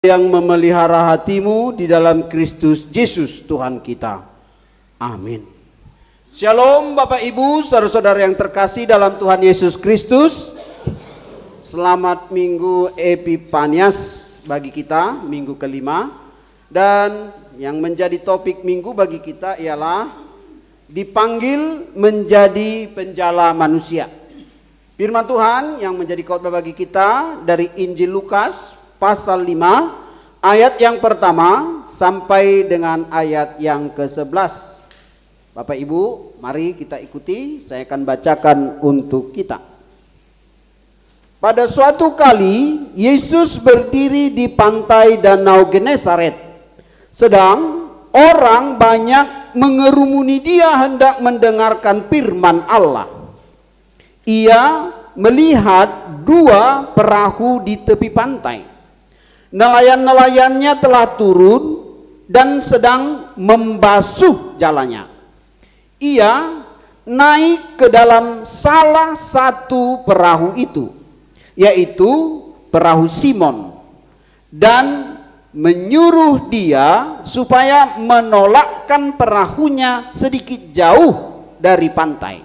yang memelihara hatimu di dalam Kristus Yesus Tuhan kita. Amin. Shalom Bapak Ibu, saudara-saudara yang terkasih dalam Tuhan Yesus Kristus. Selamat Minggu Epifanias bagi kita, minggu kelima. Dan yang menjadi topik minggu bagi kita ialah dipanggil menjadi penjala manusia. Firman Tuhan yang menjadi khotbah bagi kita dari Injil Lukas pasal 5 ayat yang pertama sampai dengan ayat yang ke-11. Bapak Ibu, mari kita ikuti, saya akan bacakan untuk kita. Pada suatu kali Yesus berdiri di pantai Danau Genesaret. Sedang orang banyak mengerumuni dia hendak mendengarkan firman Allah. Ia melihat dua perahu di tepi pantai. Nelayan-nelayannya telah turun dan sedang membasuh jalannya. Ia naik ke dalam salah satu perahu itu, yaitu perahu Simon, dan menyuruh dia supaya menolakkan perahunya sedikit jauh dari pantai.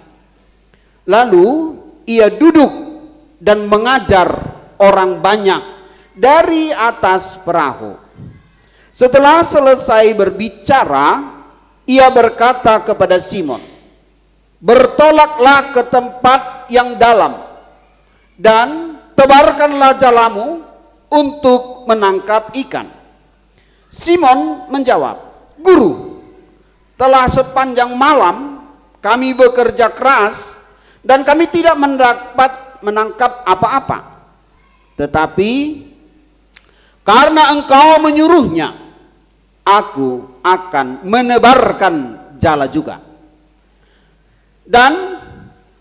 Lalu ia duduk dan mengajar orang banyak dari atas perahu. Setelah selesai berbicara, ia berkata kepada Simon, "Bertolaklah ke tempat yang dalam dan tebarkanlah jalamu untuk menangkap ikan." Simon menjawab, "Guru, telah sepanjang malam kami bekerja keras dan kami tidak mendapat menangkap apa-apa. Tetapi karena engkau menyuruhnya, aku akan menebarkan jala juga." Dan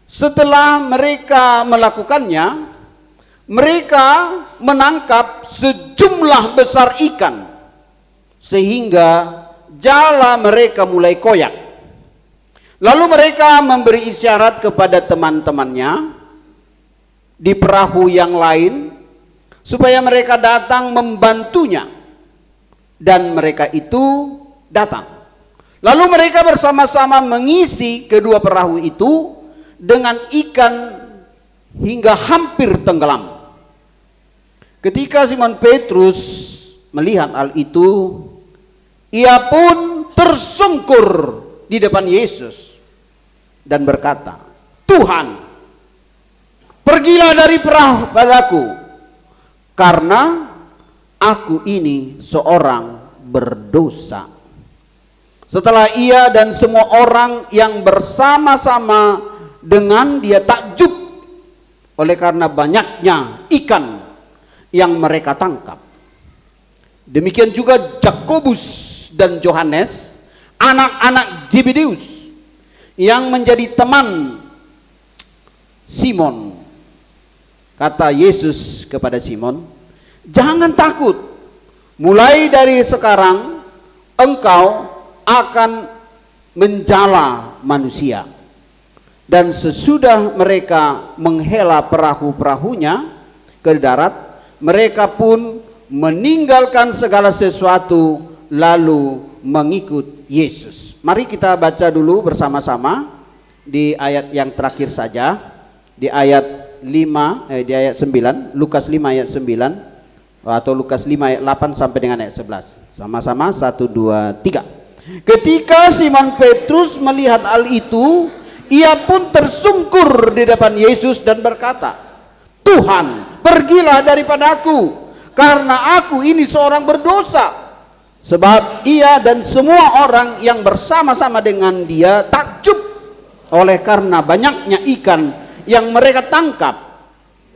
setelah mereka melakukannya, mereka menangkap sejumlah besar ikan, sehingga jala mereka mulai koyak. Lalu mereka memberi isyarat kepada teman-temannya di perahu yang lain supaya mereka datang membantunya, dan mereka itu datang. Lalu mereka bersama-sama mengisi kedua perahu itu dengan ikan hingga hampir tenggelam. Ketika Simon Petrus melihat hal itu, ia pun tersungkur di depan Yesus dan berkata, "Tuhan, pergilah dari perahu padaku, karena aku ini seorang berdosa." Setelah ia dan semua orang yang bersama-sama dengan dia takjub oleh karena banyaknya ikan yang mereka tangkap. Demikian juga Yakobus dan Yohanes, anak-anak Zebedeus, yang menjadi teman Simon. Kata Yesus kepada Simon, "Jangan takut, mulai dari sekarang engkau akan menjala manusia." Dan sesudah mereka menghela perahu-perahunya ke darat, mereka pun meninggalkan segala sesuatu lalu mengikut Yesus. Mari kita baca dulu bersama-sama di ayat yang terakhir saja, di ayat 9, Lukas 5 ayat 9, atau Lukas 5 ayat 8 sampai dengan ayat 11. Sama-sama 1, 2, 3. Ketika Simon Petrus melihat hal itu, ia pun tersungkur di depan Yesus dan berkata, "Tuhan, pergilah daripadaku, karena aku ini seorang berdosa." Sebab ia dan semua orang yang bersama-sama dengan dia takjub oleh karena banyaknya ikan yang mereka tangkap.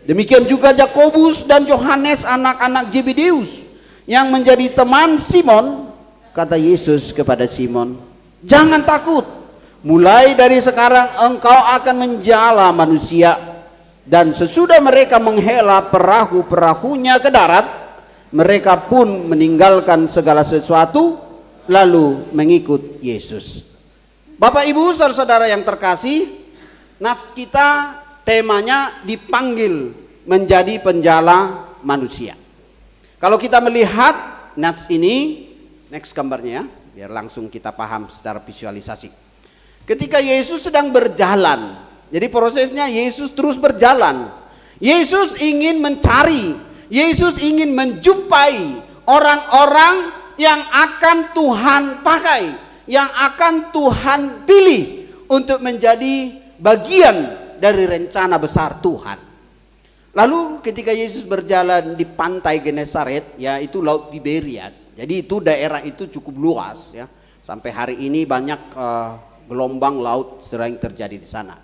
Demikian juga Yakobus dan Yohanes, anak-anak Zebedeus, yang menjadi teman Simon. Kata Yesus kepada Simon, "Jangan takut, mulai dari sekarang engkau akan menjala manusia." Dan sesudah mereka menghela perahu-perahunya ke darat, mereka pun meninggalkan segala sesuatu lalu mengikut Yesus. Bapak Ibu saudara-saudara yang terkasih, nats kita temanya dipanggil menjadi penjala manusia. Kalau kita melihat nats ini, next gambarnya ya, biar langsung kita paham secara visualisasi. Ketika Yesus sedang berjalan, jadi prosesnya Yesus terus berjalan. Yesus ingin mencari, Yesus ingin menjumpai orang-orang yang akan Tuhan pakai, yang akan Tuhan pilih untuk menjadi bagian dari rencana besar Tuhan. Lalu ketika Yesus berjalan di pantai Genesaret, ya itu Laut Tiberias. Jadi itu daerah itu cukup luas ya. Sampai hari ini banyak gelombang laut sering terjadi di sana.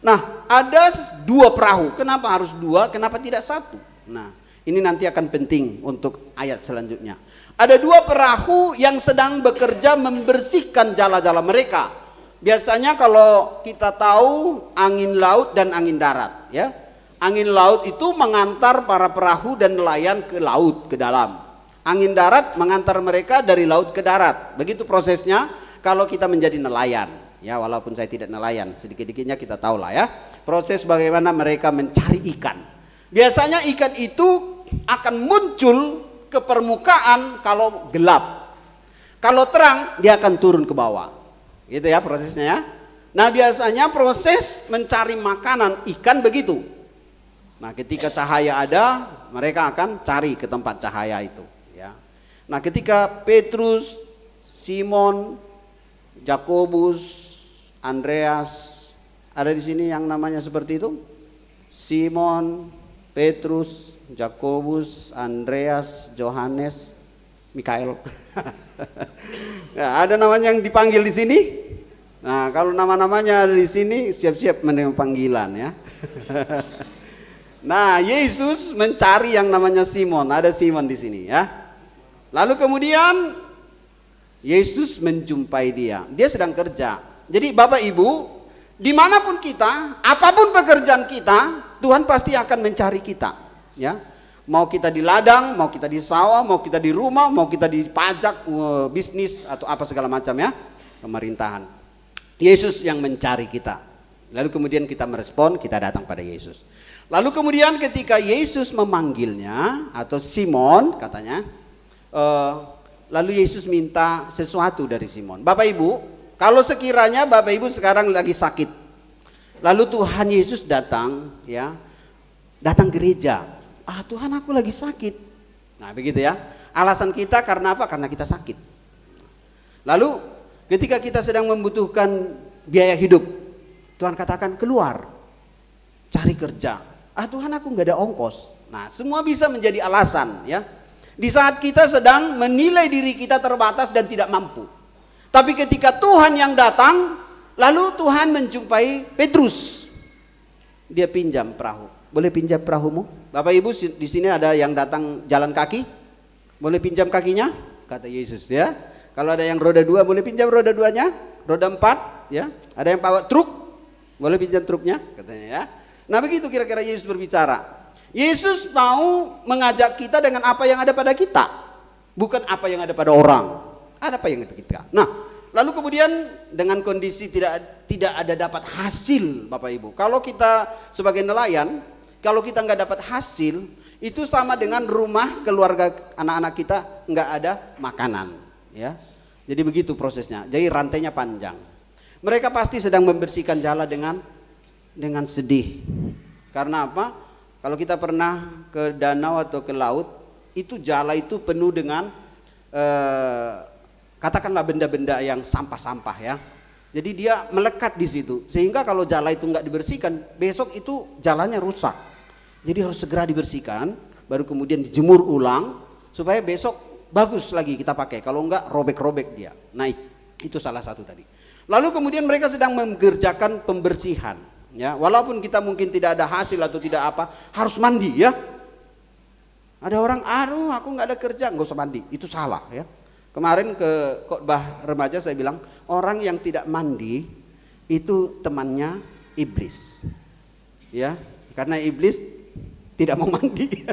Nah, ada 2 perahu. Kenapa harus 2? Kenapa tidak 1? Nah, ini nanti akan penting untuk ayat selanjutnya. Ada 2 perahu yang sedang bekerja membersihkan jala-jala mereka. Biasanya kalau kita tahu angin laut dan angin darat ya. Angin laut itu mengantar para perahu dan nelayan ke laut, ke dalam. Angin darat mengantar mereka dari laut ke darat. Begitu prosesnya kalau kita menjadi nelayan. Ya, walaupun saya tidak nelayan, sedikit-sedikitnya kita tahu lah ya. Proses bagaimana mereka mencari ikan. Biasanya ikan itu akan muncul ke permukaan kalau gelap. Kalau terang, dia akan turun ke bawah. Gitu ya prosesnya ya. Nah, biasanya proses mencari makanan ikan begitu. Nah, ketika cahaya ada, mereka akan cari ke tempat cahaya itu ya. Nah, ketika Petrus, Simon, Yakobus, Andreas, ada di sini yang namanya seperti itu? Simon, Petrus, Yakobus, Andreas, Yohanes, Mikael. Nah, ada namanya yang dipanggil di sini? Nah, kalau nama-namanya ada di sini, siap-siap menerima panggilan ya. Nah, Yesus mencari yang namanya Simon. Ada Simon di sini ya. Lalu kemudian Yesus menjumpai dia. Dia sedang kerja. Jadi Bapak Ibu, dimanapun kita, apapun pekerjaan kita, Tuhan pasti akan mencari kita. Ya, mau kita di ladang, mau kita di sawah, mau kita di rumah, mau kita di pajak, bisnis atau apa segala macam ya, pemerintahan. Yesus yang mencari kita. Lalu kemudian kita merespon, kita datang pada Yesus. Lalu kemudian ketika Yesus memanggilnya atau Simon katanya, lalu Yesus minta sesuatu dari Simon. Bapak Ibu, kalau sekiranya Bapak Ibu sekarang lagi sakit, lalu Tuhan Yesus datang ya, datang gereja. Ah, Tuhan, aku lagi sakit. Nah, begitu ya. Alasan kita karena apa? Karena kita sakit. Lalu ketika kita sedang membutuhkan biaya hidup, Tuhan katakan keluar, cari kerja. Ah, Tuhan, aku nggak ada ongkos. Nah, semua bisa menjadi alasan ya. Di saat kita sedang menilai diri kita terbatas dan tidak mampu. Tapi ketika Tuhan yang datang, lalu Tuhan menjumpai Petrus. Dia pinjam perahu. Boleh pinjam perahumu? Bapak Ibu di sini ada yang datang jalan kaki? Boleh pinjam kakinya? Kata Yesus ya. Kalau ada yang roda 2, boleh pinjam roda 2-nya? Roda 4 ya. Ada yang bawa truk? Boleh pinjam truknya? Katanya ya. Nah, begitu kira-kira Yesus berbicara. Yesus mau mengajak kita dengan apa yang ada pada kita, bukan apa yang ada pada orang. Ada apa yang ada pada kita. Nah, lalu kemudian dengan kondisi tidak ada dapat hasil, Bapak Ibu. Kalau kita sebagai nelayan, kalau kita nggak dapat hasil, itu sama dengan rumah keluarga anak-anak kita nggak ada makanan, ya. Jadi begitu prosesnya. Jadi rantainya panjang. Mereka pasti sedang membersihkan jala dengan sedih. Karena apa? Kalau kita pernah ke danau atau ke laut, itu jala itu penuh dengan katakanlah benda-benda yang sampah-sampah ya. Jadi dia melekat di situ. Sehingga kalau jala itu nggak dibersihkan, besok itu jalannya rusak. Jadi harus segera dibersihkan, baru kemudian dijemur ulang supaya besok bagus lagi kita pakai. Kalau enggak robek-robek dia. Nah, itu salah satu tadi. Lalu kemudian mereka sedang mengerjakan pembersihan. Ya, walaupun kita mungkin tidak ada hasil atau tidak apa, harus mandi ya. Ada orang, aduh aku nggak ada kerja, nggak usah mandi, itu salah ya. Kemarin ke khotbah remaja saya bilang, orang yang tidak mandi itu temannya iblis, ya, karena iblis tidak mau mandi,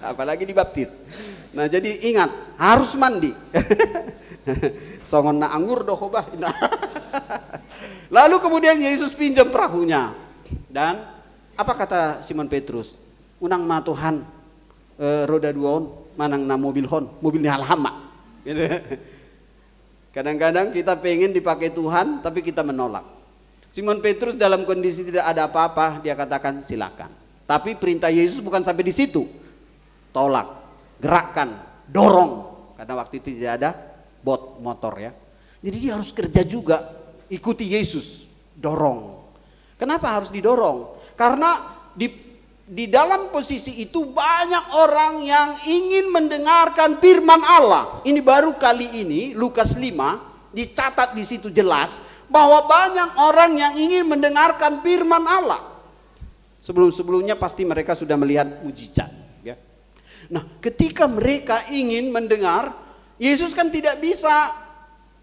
apalagi dibaptis. Nah, jadi ingat harus mandi. Songon na anggur doh khobah. Lalu kemudian Yesus pinjam perahunya. Dan apa kata Simon Petrus? Unang ma Tuhan roda 2 manang na mobil hon, mobilnya halama. Gitu. Kadang-kadang kita pengen dipakai Tuhan, tapi kita menolak. Simon Petrus dalam kondisi tidak ada apa-apa, dia katakan silakan. Tapi perintah Yesus bukan sampai di situ. Tolak, gerakkan, dorong. Karena waktu itu tidak ada bot motor ya. Jadi dia harus kerja juga, ikuti Yesus, dorong. Kenapa harus didorong? Karena di dalam posisi itu banyak orang yang ingin mendengarkan firman Allah. Ini baru kali ini Lukas 5 dicatat di situ jelas bahwa banyak orang yang ingin mendengarkan firman Allah. Sebelum-sebelumnya pasti mereka sudah melihat mujizat ya. Nah, ketika mereka ingin mendengar, Yesus kan tidak bisa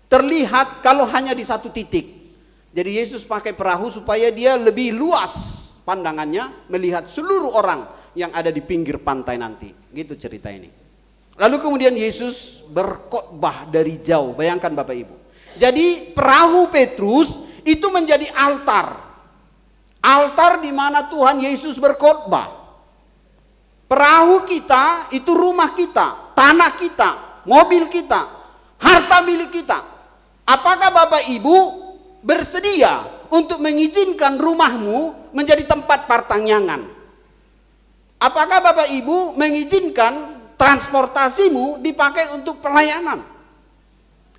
terlihat kalau hanya di satu titik. Jadi Yesus pakai perahu supaya dia lebih luas pandangannya melihat seluruh orang yang ada di pinggir pantai nanti. Gitu cerita ini. Lalu kemudian Yesus berkhotbah dari jauh. Bayangkan Bapak Ibu. Jadi perahu Petrus itu menjadi altar. Altar di mana Tuhan Yesus berkhotbah. Perahu kita itu rumah kita, tanah kita, mobil kita, harta milik kita. Apakah Bapak Ibu bersedia untuk mengizinkan rumahmu menjadi tempat pertanyaan? Apakah Bapak Ibu mengizinkan transportasimu dipakai untuk pelayanan?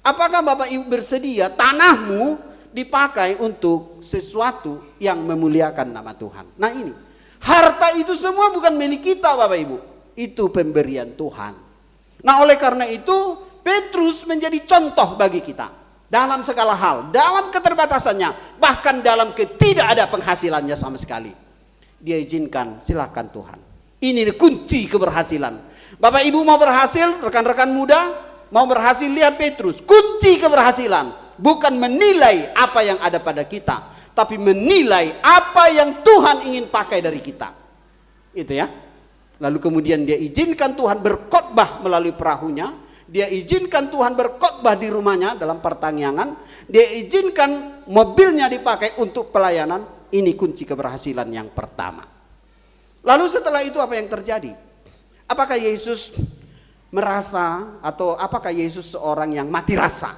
Apakah Bapak Ibu bersedia tanahmu dipakai untuk sesuatu yang memuliakan nama Tuhan? Nah ini, harta itu semua bukan milik kita Bapak Ibu. Itu pemberian Tuhan. Nah oleh karena itu Petrus menjadi contoh bagi kita. Dalam segala hal, dalam keterbatasannya, bahkan dalam tidak ada penghasilannya sama sekali. Dia izinkan, silakan Tuhan. Ini kunci keberhasilan. Bapak Ibu mau berhasil, rekan-rekan muda mau berhasil, lihat Petrus. Kunci keberhasilan bukan menilai apa yang ada pada kita, tapi menilai apa yang Tuhan ingin pakai dari kita. Itu ya. Lalu kemudian dia izinkan Tuhan berkhotbah melalui perahunya. Dia izinkan Tuhan berkhotbah di rumahnya dalam pertanyaan. Dia izinkan mobilnya dipakai untuk pelayanan. Ini kunci keberhasilan yang pertama. Lalu setelah itu apa yang terjadi? Apakah Yesus merasa atau apakah Yesus seorang yang mati rasa?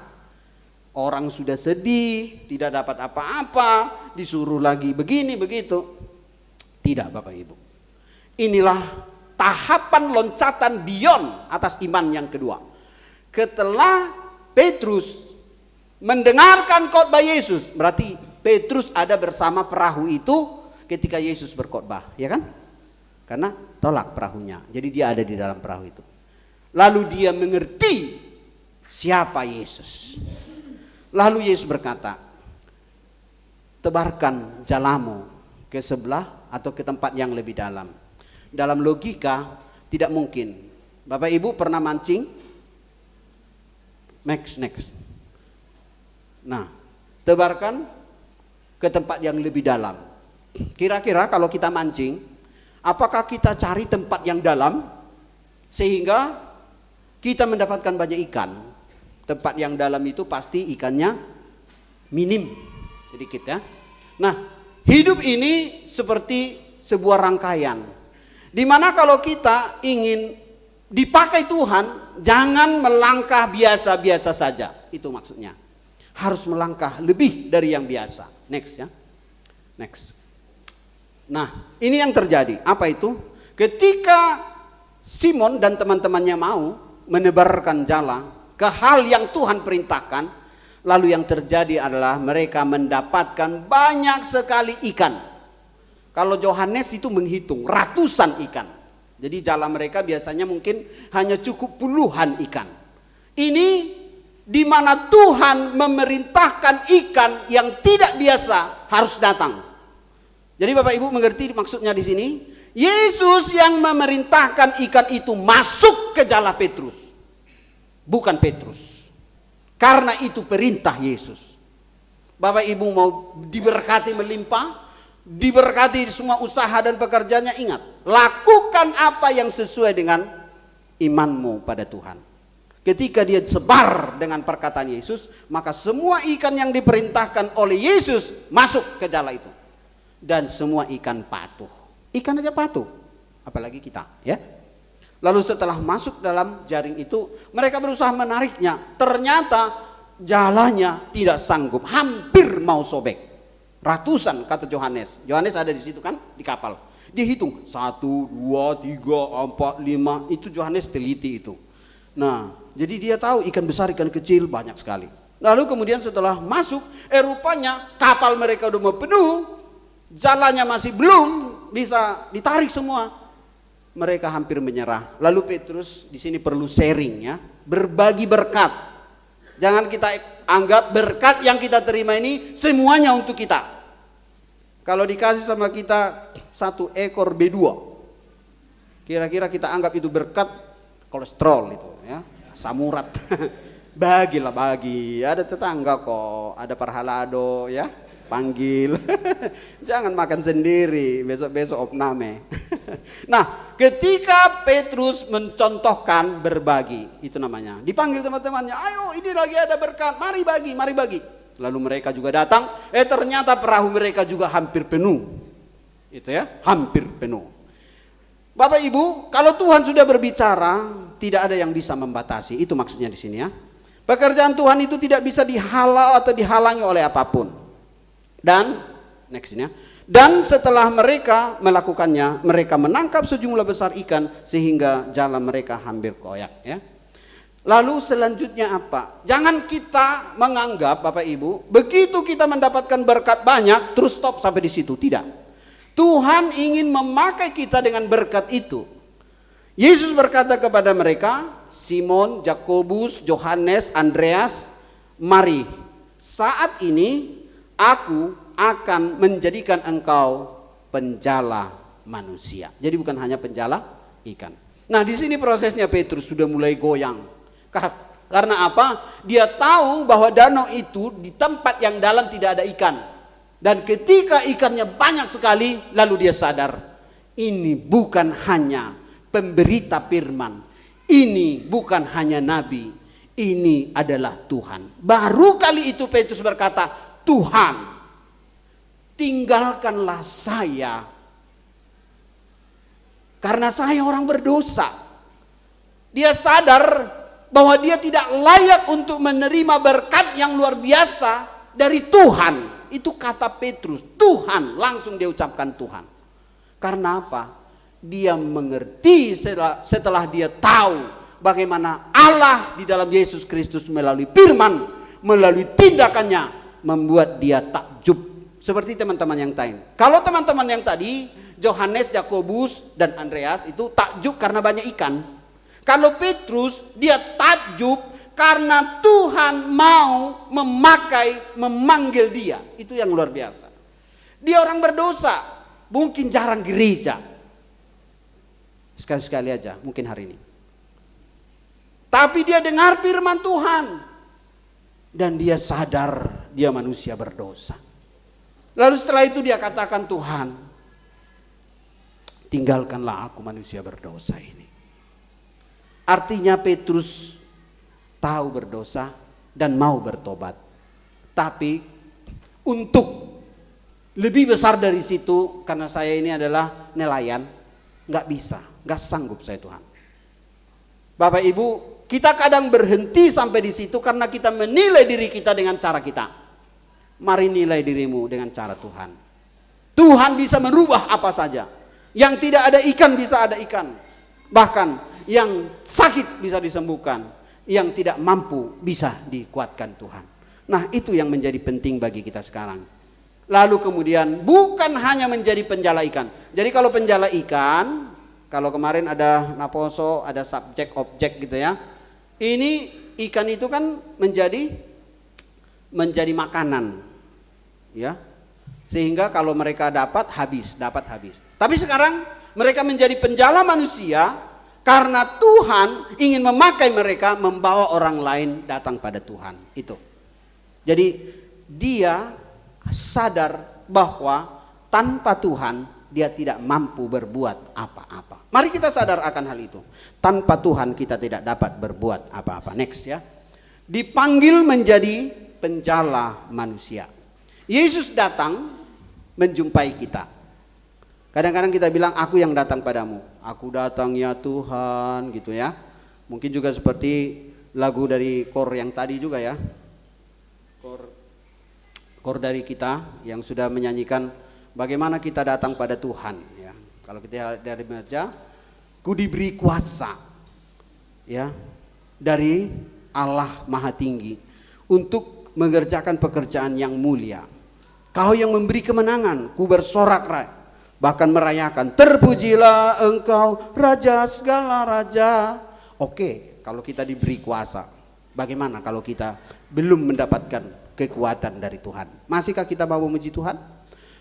Orang sudah sedih, tidak dapat apa-apa, disuruh lagi begini begitu. Tidak Bapak Ibu. Inilah tahapan loncatan beyond atas iman yang kedua. Setelah Petrus mendengarkan khotbah Yesus, berarti Petrus ada bersama perahu itu ketika Yesus berkhotbah, ya kan? Karena tolak perahunya, jadi dia ada di dalam perahu itu. Lalu dia mengerti siapa Yesus. Lalu Yesus berkata, tebarkan jalamu ke sebelah atau ke tempat yang lebih dalam. Dalam logika tidak mungkin. Bapak Ibu pernah mancing? Next. Nah, tebarkan ke tempat yang lebih dalam. Kira-kira kalau kita mancing, apakah kita cari tempat yang dalam sehingga kita mendapatkan banyak ikan? Tempat yang dalam itu pasti ikannya minim, sedikit ya. Nah, hidup ini seperti sebuah rangkaian. Dimana kalau kita ingin dipakai Tuhan, jangan melangkah biasa-biasa saja. Itu maksudnya. Harus melangkah lebih dari yang biasa. Next ya. Next. Nah, ini yang terjadi. Apa itu? Ketika Simon dan teman-temannya mau menebarkan jala ke hal yang Tuhan perintahkan, lalu yang terjadi adalah mereka mendapatkan banyak sekali ikan. Kalau Yohanes itu menghitung ratusan ikan. Jadi jala mereka biasanya mungkin hanya cukup puluhan ikan. Ini di mana Tuhan memerintahkan ikan yang tidak biasa harus datang. Jadi Bapak Ibu mengerti maksudnya di sini? Yesus yang memerintahkan ikan itu masuk ke jala Petrus. Bukan Petrus. Karena itu perintah Yesus. Bapak Ibu mau diberkati melimpah, diberkati semua usaha dan pekerjaannya, ingat, lakukan apa yang sesuai dengan imanmu pada Tuhan. Ketika dia sebar dengan perkataan Yesus, maka semua ikan yang diperintahkan oleh Yesus masuk ke jala itu. Dan semua ikan patuh. Ikan aja patuh, apalagi kita, ya. Lalu setelah masuk dalam jaring itu, mereka berusaha menariknya. Ternyata jalannya tidak sanggup, hampir mau sobek. Ratusan kata Yohanes. Yohanes ada di situ kan, di kapal. Dia hitung 1, 2, 3, 4, 5. Itu Yohanes teliti itu. Nah, jadi dia tahu ikan besar, ikan kecil banyak sekali. Lalu kemudian setelah masuk, rupanya kapal mereka udah mau penuh, jalannya masih belum bisa ditarik semua. Mereka hampir menyerah. Lalu Petrus di sini perlu sharing ya, berbagi berkat. Jangan kita anggap berkat yang kita terima ini semuanya untuk kita. Kalau dikasih sama kita 1 ekor B2, kira-kira kita anggap itu berkat kolesterol itu ya, samurat. Bagilah bagi, ada tetangga kok, ada parhalado ya, panggil. Jangan makan sendiri, besok-besok opname. Nah, ketika Petrus mencontohkan berbagi, itu namanya. Dipanggil teman-temannya, ayo ini lagi ada berkat, mari bagi, mari bagi. Lalu mereka juga datang, ternyata perahu mereka juga hampir penuh. Itu ya, hampir penuh. Bapak Ibu, kalau Tuhan sudah berbicara, tidak ada yang bisa membatasi. Itu maksudnya di sini ya. Pekerjaan Tuhan itu tidak bisa dihalau atau dihalangi oleh apapun. Dan next ini ya. Dan setelah mereka melakukannya, mereka menangkap sejumlah besar ikan sehingga jalan mereka hampir koyak ya. Lalu selanjutnya apa? Jangan kita menganggap Bapak Ibu, begitu kita mendapatkan berkat banyak terus stop sampai di situ, tidak. Tuhan ingin memakai kita dengan berkat itu. Yesus berkata kepada mereka, Simon, Yakobus, Yohanes, Andreas, mari, saat ini aku akan menjadikan engkau penjala manusia. Jadi bukan hanya penjala ikan. Nah, di sini prosesnya Petrus sudah mulai goyang. Karena apa? Dia tahu bahwa danau itu di tempat yang dalam tidak ada ikan. Dan ketika ikannya banyak sekali, lalu dia sadar, ini bukan hanya pemberita firman, ini bukan hanya nabi, ini adalah Tuhan. Baru kali itu Petrus berkata, Tuhan, tinggalkanlah saya, karena saya orang berdosa. Dia sadar bahwa dia tidak layak untuk menerima berkat yang luar biasa dari Tuhan. Itu kata Petrus, Tuhan, langsung dia ucapkan Tuhan. Karena apa? Dia mengerti setelah dia tahu bagaimana Allah di dalam Yesus Kristus melalui firman, melalui tindakannya membuat dia takjub. Seperti teman-teman yang lain. Kalau teman-teman yang tadi, Yohanes, Yakobus, dan Andreas itu takjub karena banyak ikan. Kalau Petrus, dia takjub karena Tuhan mau memanggil dia. Itu yang luar biasa. Dia orang berdosa, mungkin jarang gereja. Sekali-sekali aja, mungkin hari ini. Tapi dia dengar firman Tuhan. Dan dia sadar dia manusia berdosa. Lalu setelah itu dia katakan, Tuhan, tinggalkanlah aku manusia berdosa ini. Artinya Petrus tahu berdosa dan mau bertobat. Tapi untuk lebih besar dari situ, karena saya ini adalah nelayan, nggak bisa, nggak sanggup saya Tuhan. Bapak Ibu, kita kadang berhenti sampai di situ karena kita menilai diri kita dengan cara kita. Mari nilai dirimu dengan cara Tuhan. Tuhan bisa merubah apa saja. Yang tidak ada ikan bisa ada ikan. Bahkan yang sakit bisa disembuhkan. Yang tidak mampu bisa dikuatkan Tuhan. Nah, itu yang menjadi penting bagi kita sekarang. Lalu kemudian bukan hanya menjadi penjala ikan. Jadi kalau penjala ikan, kalau kemarin ada naposo, ada subjek, objek gitu ya. Ini ikan itu kan menjadi makanan. Ya. Sehingga kalau mereka dapat habis. Tapi sekarang mereka menjadi penjala manusia karena Tuhan ingin memakai mereka membawa orang lain datang pada Tuhan. Itu. Jadi dia sadar bahwa tanpa Tuhan dia tidak mampu berbuat apa-apa. Mari kita sadar akan hal itu. Tanpa Tuhan kita tidak dapat berbuat apa-apa. Next ya. Dipanggil menjadi penjala manusia. Yesus datang menjumpai kita. Kadang-kadang kita bilang, aku yang datang padamu. Aku datang ya Tuhan, gitu ya. Mungkin juga seperti lagu dari kor yang tadi juga ya. Kor dari kita yang sudah menyanyikan bagaimana kita datang pada Tuhan ya. Kalau kita dari meja, ku diberi kuasa ya dari Allah Maha Tinggi untuk mengerjakan pekerjaan yang mulia. Kau yang memberi kemenangan, ku bersorak-rai, bahkan merayakan, terpujilah engkau Raja segala raja. Oke, kalau kita diberi kuasa, bagaimana kalau kita belum mendapatkan kekuatan dari Tuhan? Masihkah kita mau memuji Tuhan?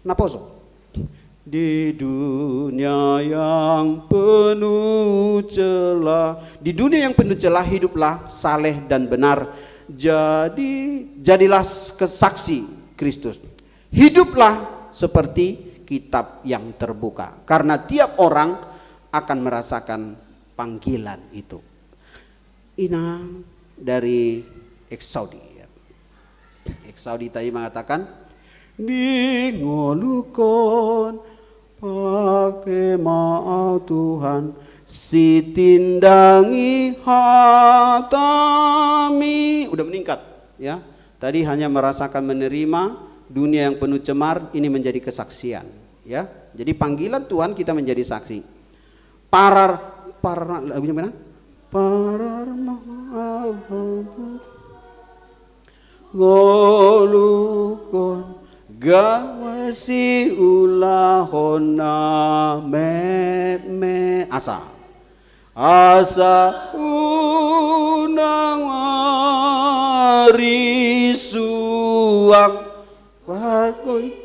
Naposo. Di dunia yang penuh celah, di dunia yang penuh celah hiduplah saleh dan benar. Jadilah kesaksi Kristus. Hiduplah seperti kitab yang terbuka, karena tiap orang akan merasakan panggilan itu. Inang dari Exaudi. Exaudi tadi mengatakan, di ngolukon pakai maaf Tuhan, si tindangi hatami. Udah meningkat ya. Tadi hanya merasakan menerima dunia yang penuh cemar, ini menjadi kesaksian ya. Jadi panggilan Tuhan kita menjadi saksi. Parar lagunya mana? Parar golukon gawasi ulahona me asa unang arisuang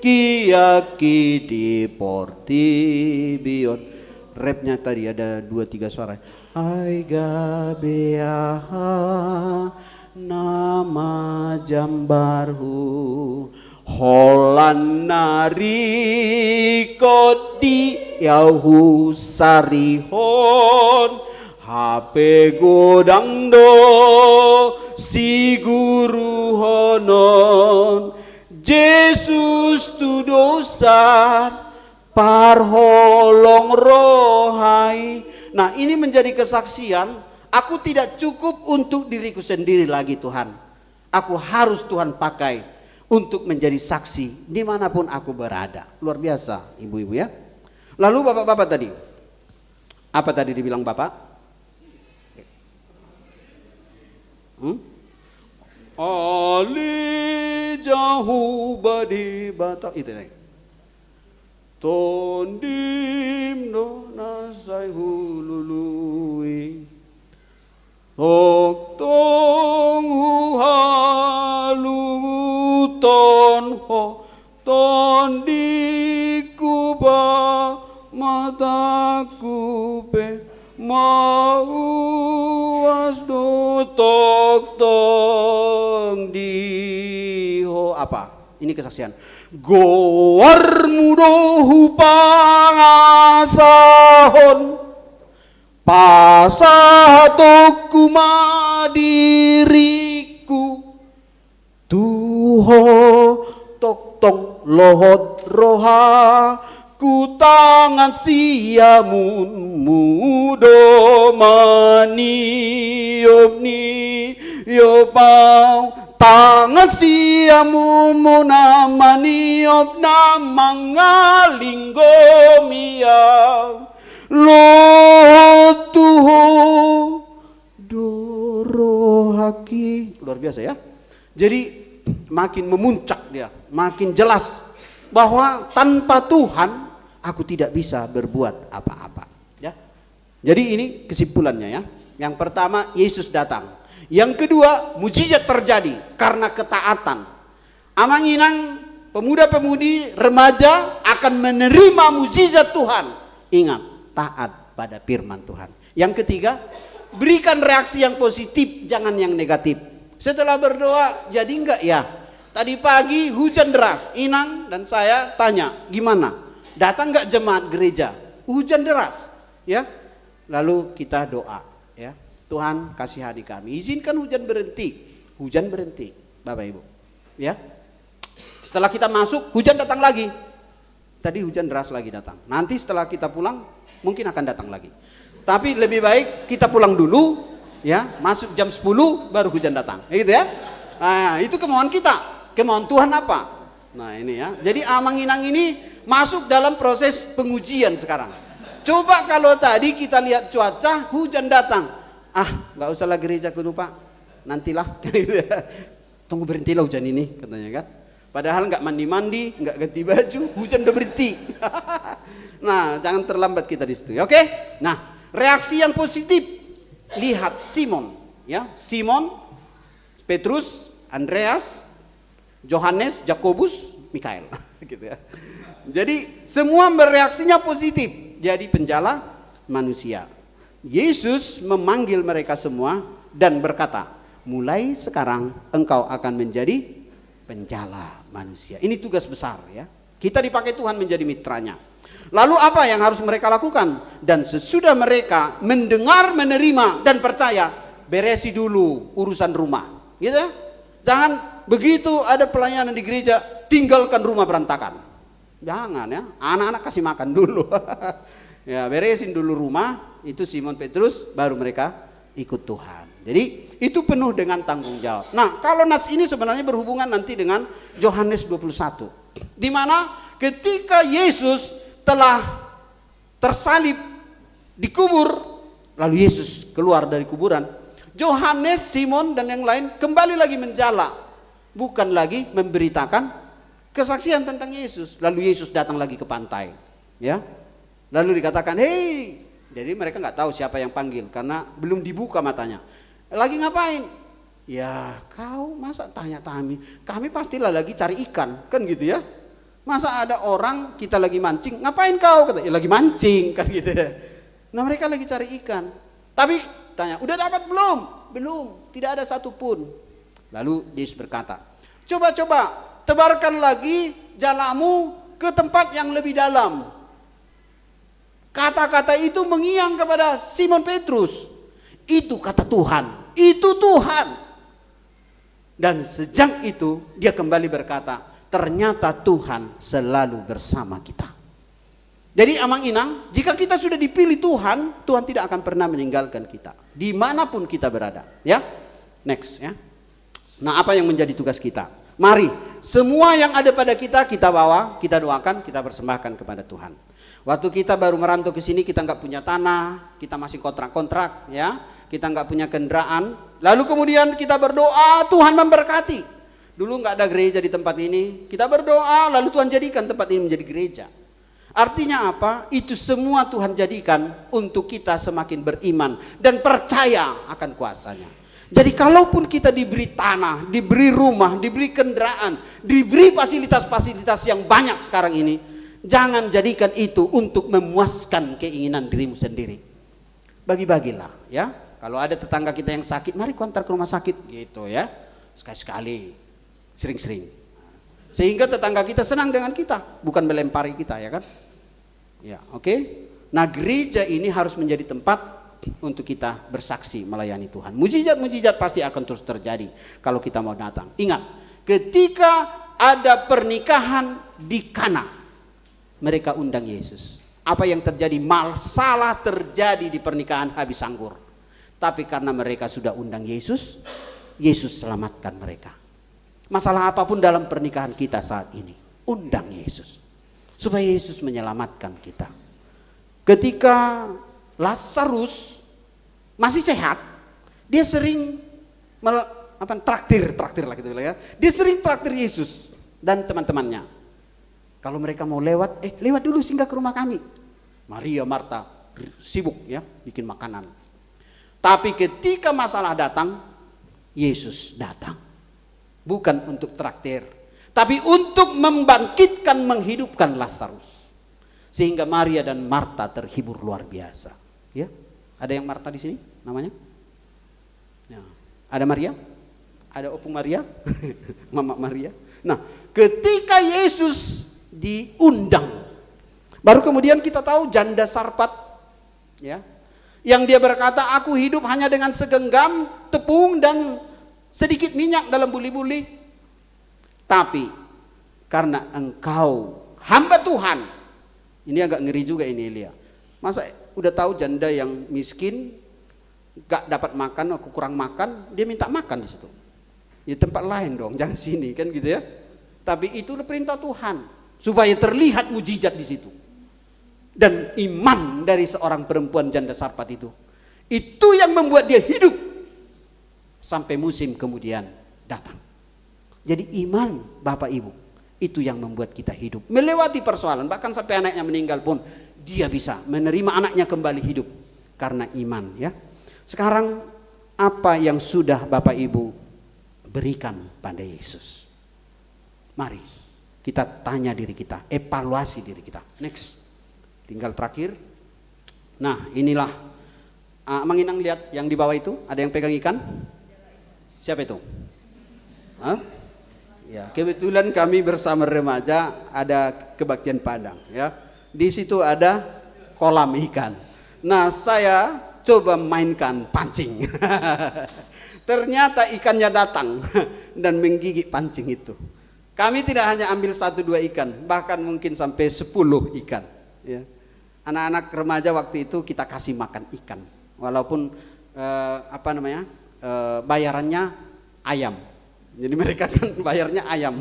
kiaki di portibion. Rapnya tadi ada 2-3 suara. Ai gabeaha nama jambarhu holan nari kodi yahu sarihon hape godang do si guru honon Yesus tu dosa parholong rohai. Nah, ini menjadi kesaksian. Aku tidak cukup untuk diriku sendiri lagi Tuhan. Aku harus Tuhan pakai untuk menjadi saksi dimanapun aku berada. Luar biasa ibu-ibu ya. Lalu bapak-bapak tadi, apa tadi dibilang bapak? Ali jauh badi batak itu nih. Tondim no nasai hulului. Tok tong hu halu ton ho ton di kuba mataku pe mau asdo tok tong di ho apa? Ini kesaksian. Goar mudohu pangasahon pasatoku madiriku tuho tok tong lohot roha ku tangan siamun mudo mani yobni yopau tangan siamun munamani yobna mangalinggo miau Tuho dorohaki. Luar biasa ya. Jadi makin memuncak dia, makin jelas bahwa tanpa Tuhan aku tidak bisa berbuat apa-apa ya. Jadi ini kesimpulannya ya. Yang pertama, Yesus datang. Yang kedua, mujizat terjadi karena ketaatan. Amang-inang pemuda-pemudi remaja akan menerima mujizat Tuhan. Ingat, taat pada firman Tuhan. Yang ketiga, berikan reaksi yang positif, jangan yang negatif. Setelah berdoa, jadi enggak ya? Tadi pagi hujan deras, Inang dan saya tanya, gimana? Datang enggak jemaat gereja? Hujan deras, ya. Lalu kita doa, ya. Tuhan kasihani kami, izinkan hujan berhenti. Hujan berhenti, Bapak Ibu. Ya. Setelah kita masuk, hujan datang lagi. Tadi hujan deras lagi datang. Nanti setelah kita pulang mungkin akan datang lagi. Tapi lebih baik kita pulang dulu, ya, masuk jam 10 baru hujan datang. Gitu ya. Nah, itu kemauan kita. Kemauan Tuhan apa? Nah, ini ya. Jadi Amang-Inang ini masuk dalam proses pengujian sekarang. Coba kalau tadi kita lihat cuaca, hujan datang. Nggak usahlah gereja kudu Pak. Nantilah. Tunggu berhentilah hujan ini, katanya kan. Padahal nggak mandi-mandi, nggak ganti baju, hujan udah berhenti. Nah, jangan terlambat kita di situ. Oke? Nah, reaksi yang positif. Lihat Simon, ya. Simon, Petrus, Andreas, Yohanes, Yakobus, Mikael, gitu ya. Jadi semua bereaksinya positif. Jadi penjala manusia. Yesus memanggil mereka semua dan berkata, mulai sekarang engkau akan menjadi penjala manusia. Ini tugas besar ya. Kita dipakai Tuhan menjadi mitranya. Lalu apa yang harus mereka lakukan? Dan sesudah mereka mendengar, menerima dan percaya, beresi dulu urusan rumah. Gitu ya. Jangan begitu ada pelayanan di gereja, tinggalkan rumah berantakan. Jangan ya. Anak-anak kasih makan dulu. Ya, beresin dulu rumah. Itu Simon Petrus, baru mereka ikut Tuhan. Jadi itu penuh dengan tanggung jawab. Nah, kalau nas ini sebenarnya berhubungan nanti dengan Yohanes 21. Di mana ketika Yesus telah tersalib, dikubur, lalu Yesus keluar dari kuburan, Yohanes, Simon dan yang lain kembali lagi menjala. Bukan lagi memberitakan kesaksian tentang Yesus. Lalu Yesus datang lagi ke pantai. Ya. Lalu dikatakan, "Hei." Jadi mereka nggak tahu siapa yang panggil karena belum dibuka matanya. Lagi ngapain? Ya kau masa tanya kami pastilah lagi cari ikan, kan gitu ya. Masa ada orang kita lagi mancing, ngapain kau? Kata, ya lagi mancing, kan gitu ya. Nah mereka lagi cari ikan. Tapi tanya, udah dapat belum? Belum, tidak ada satupun. Lalu Yesus berkata, coba tebarkan lagi jalamu ke tempat yang lebih dalam. Kata-kata itu mengiang kepada Simon Petrus. Itu kata Tuhan, itu Tuhan. Dan sejak itu dia kembali berkata, ternyata Tuhan selalu bersama kita. Jadi Amang-Inang, jika kita sudah dipilih Tuhan, Tuhan tidak akan pernah meninggalkan kita dimanapun kita berada. Ya, next ya. Nah, apa yang menjadi tugas kita? Mari, semua yang ada pada kita bawa, kita doakan, kita persembahkan kepada Tuhan. Waktu kita baru merantau ke sini, kita nggak punya tanah, kita masih kontrak-kontrak, ya, kita nggak punya kendaraan. Lalu kemudian kita berdoa, Tuhan memberkati. Dulu nggak ada gereja di tempat ini, kita berdoa, lalu Tuhan jadikan tempat ini menjadi gereja. Artinya apa? Itu semua Tuhan jadikan untuk kita semakin beriman dan percaya akan kuasanya. Jadi kalaupun kita diberi tanah, diberi rumah, diberi kendaraan, diberi fasilitas-fasilitas yang banyak sekarang ini, jangan jadikan itu untuk memuaskan keinginan dirimu sendiri. Bagi-bagilah ya. Kalau ada tetangga kita yang sakit, mari kontak ke rumah sakit gitu ya. Sekali-sekali, sering-sering. Sehingga tetangga kita senang dengan kita, bukan melempari kita, ya kan? Ya, oke. Nah, gereja ini harus menjadi tempat untuk kita bersaksi melayani Tuhan. Mujizat-mujizat pasti akan terus terjadi kalau kita mau datang. Ingat, ketika ada pernikahan di Kana, mereka undang Yesus. Apa yang terjadi? Masalah terjadi di pernikahan habis anggur. Tapi karena mereka sudah undang Yesus, Yesus selamatkan mereka. Masalah apapun dalam pernikahan kita saat ini, undang Yesus. Supaya Yesus menyelamatkan kita. Ketika Lazarus masih sehat, dia sering traktir lah gitu ya. Dia sering traktir Yesus dan teman-temannya. Kalau mereka mau lewat dulu singgah ke rumah kami. Maria, Marta sibuk ya bikin makanan. Tapi ketika masalah datang, Yesus datang. Bukan untuk traktir, tapi untuk membangkitkan, menghidupkan Lazarus. Sehingga Maria dan Marta terhibur luar biasa. Ya, ada yang Marta di sini namanya? Ya. Ada Maria? Ada Opung Maria? Mama Maria? Nah, ketika Yesus diundang, baru kemudian kita tahu janda Sarfat, ya, yang dia berkata, aku hidup hanya dengan segenggam tepung dan sedikit minyak dalam buli-buli. Tapi karena engkau hamba Tuhan. Ini agak ngeri juga ini Elia. Masa udah tahu janda yang miskin, gak dapat makan, aku kurang makan, dia minta makan di situ. Ya tempat lain dong, jangan sini kan gitu ya. Tapi itu perintah Tuhan supaya terlihat mujizat di situ. Dan iman dari seorang perempuan janda Sarfat itu yang membuat dia hidup sampai musim kemudian datang. Jadi iman Bapak Ibu itu yang membuat kita hidup, melewati persoalan, bahkan sampai anaknya meninggal pun dia bisa menerima anaknya kembali hidup karena iman ya. Sekarang apa yang sudah Bapak Ibu berikan pada Yesus? Mari kita tanya diri kita, evaluasi diri kita. Next, tinggal terakhir. Nah inilah, Mang Inang lihat yang di bawah itu, ada yang pegang ikan? Siapa itu? Hah? Ya, kebetulan kami bersama remaja ada kebaktian Padang ya. Di situ ada kolam ikan. Nah, saya coba mainkan pancing. Ternyata ikannya datang dan menggigit pancing itu. Kami tidak hanya ambil 1-2 ikan, bahkan mungkin sampai 10 ikan ya. Anak-anak remaja waktu itu kita kasih makan ikan. Walaupun bayarannya ayam. Jadi mereka kan bayarnya ayam,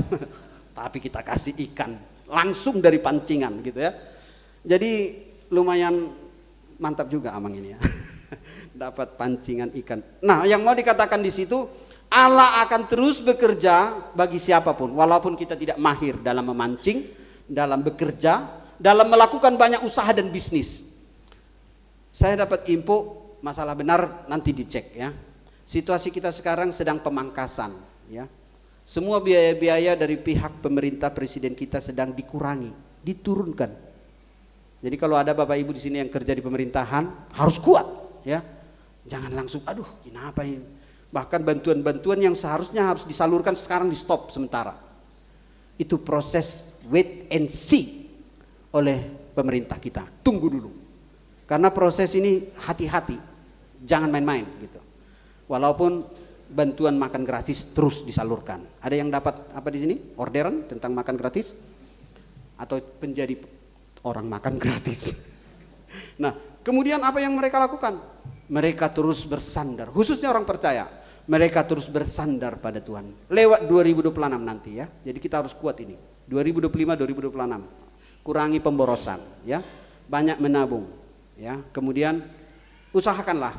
tapi kita kasih ikan langsung dari pancingan gitu ya. Jadi lumayan mantap juga Amang ini ya, dapat pancingan ikan. Nah yang mau dikatakan di situ, Allah akan terus bekerja bagi siapapun, walaupun kita tidak mahir dalam memancing, dalam bekerja, dalam melakukan banyak usaha dan bisnis. Saya dapat info, masalah benar nanti dicek ya. Situasi kita sekarang sedang pemangkasan ya. Semua biaya-biaya dari pihak pemerintah presiden kita sedang dikurangi, diturunkan. Jadi kalau ada Bapak Ibu di sini yang kerja di pemerintahan harus kuat ya. Jangan langsung aduh kenapa ini. Bahkan bantuan-bantuan yang seharusnya harus disalurkan sekarang di stop sementara. Itu proses wait and see oleh pemerintah kita. Tunggu dulu. Karena proses ini hati-hati. Jangan main-main gitu. Walaupun bantuan makan gratis terus disalurkan. Ada yang dapat apa di sini? Orderan tentang makan gratis? Atau menjadi orang makan gratis? Nah, kemudian apa yang mereka lakukan? Mereka terus bersandar, khususnya orang percaya. Mereka terus bersandar pada Tuhan. Lewat 2026 nanti ya. Jadi kita harus kuat ini. 2025-2026. Kurangi pemborosan ya. Banyak menabung ya. Kemudian usahakanlah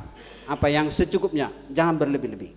apa yang secukupnya, jangan berlebih-lebih.